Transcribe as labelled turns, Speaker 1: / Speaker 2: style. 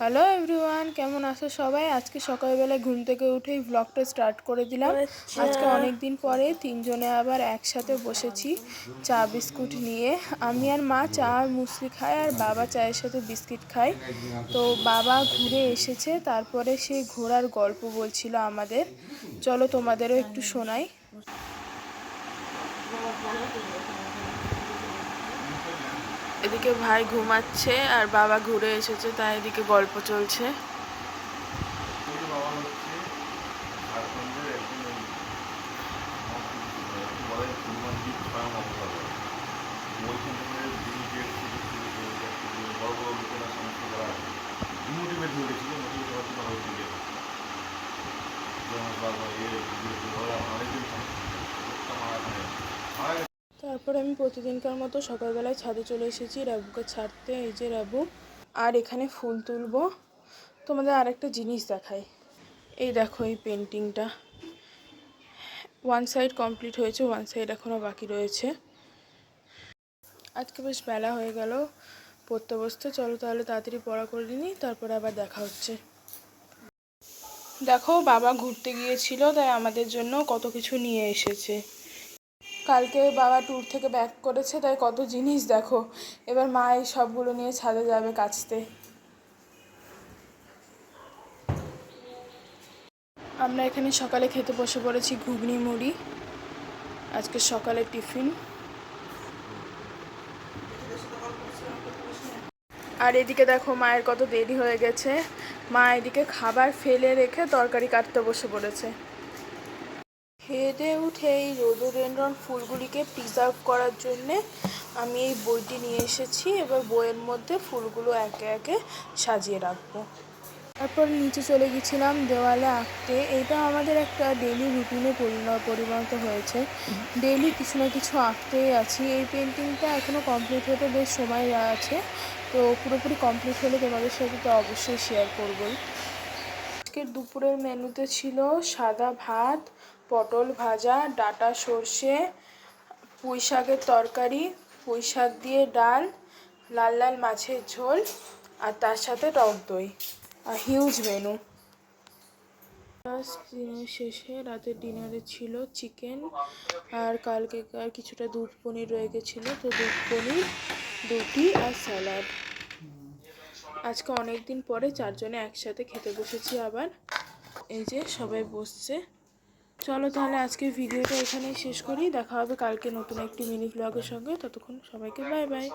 Speaker 1: Hello everyone, কেমন আছো সবাই? আজকে সকালবেলায় ঘুম থেকে উঠেই ব্লগটা স্টার্ট করে দিলাম। আজকে অনেক দিন পরে তিনজনে আবার একসাথে বসেছি চা বিস্কুট নিয়ে। আমি আর মা চা আর মুসলি খাই, আর বাবা চায়ের সাথে বিস্কিট খায়। তো বাবা ঘুরে এসেছে, তারপরে সে ঘোরার গল্প বলছিল আমাদের। চলো তোমাদেরও একটু শোনাই। এদিকে ভাই ঘুমাচ্ছে আর বাবা ঘুরে এসেছে, তাই এদিকে গল্প চলছে। তারপর আমি প্রতিদিনকার মতো সকালবেলায় ছাদে চলে এসেছি রাবুকে ছাড়তে। এই যে রাবু, আর এখানে ফুল তুলবো। তোমাদের আরেকটা জিনিস দেখাই, এই দেখো এই পেন্টিংটা। ওয়ান সাইড কমপ্লিট হয়েছে, ওয়ান সাইড এখনও বাকি রয়েছে। আজকে বেশ বেলা হয়ে গেল পড়তে বসতে। চলো তাহলে তাড়াতাড়ি পড়া করে নিই, তারপরে আবার দেখা হচ্ছে। দেখো বাবা ঘুরতে গিয়েছিল, তাই আমাদের জন্য কত কিছু নিয়ে এসেছে। কালকে বাবা ট্যুর থেকে ব্যাক করেছে, তাই কত জিনিস দেখো। এবার মা এই সবগুলো নিয়ে ছাদে যাবে কাচতে। আমরা এখানে সকালে খেতে বসে পড়েছি ঘুগনি মুড়ি, আজকে সকালে টিফিন। আর এদিকে দেখো মায়ের কত দেরি হয়ে গেছে। মা এদিকে খাবার ফেলে রেখে তরকারি কাটতে বসে পড়েছে। খেয়ে দিয়ে উঠে এই রোডোডেনড্রন ফুলগুলিকে প্রিজার্ভ করার জন্যে আমি এই বইটি নিয়ে এসেছি। এবার বইয়ের মধ্যে ফুলগুলো একে একে সাজিয়ে রাখবো। তারপর নিচে চলে গেছিলাম দেওয়ালে আঁকতে। এইটা আমাদের একটা ডেলি রুটিনে পরিণত হয়েছে। ডেলি কিছু না কিছু আঁকতেই আছি। এই পেন্টিংটা এখনও কমপ্লিট হতে বেশ সময় আছে, তো পুরোপুরি কমপ্লিট হলে তোমাদের সাথে তো অবশ্যই শেয়ার করবই। আজকের দুপুরের মেনুতে ছিল সাদা ভাত, পটল ভাজা, ডাঁটা সর্ষে, পুঁই শাকের তরকারি, পুঁই শাক দিয়ে ডাল, লাল লাল মাছের ঝোল, আর তার সাথে টক দই। Huge menu. দিনের শেষে রাতের ডিনারে ছিল চিকেন, আর কালকেকার কিছুটা দুধ পনির রয়ে গেছিলো, তো দুধ পনির, রুটি আর স্যালাড। আজকে অনেক দিন পরে চারজনে একসাথে খেতে বসেছি আবার। এই যে সবাই বসছে। চলো তাহলে আজকের ভিডিওটা এখানেই শেষ করি। দেখা হবে কালকে নতুন একটি মিনি ব্লগের সঙ্গে। ততক্ষণ সবাইকে বাই বাই।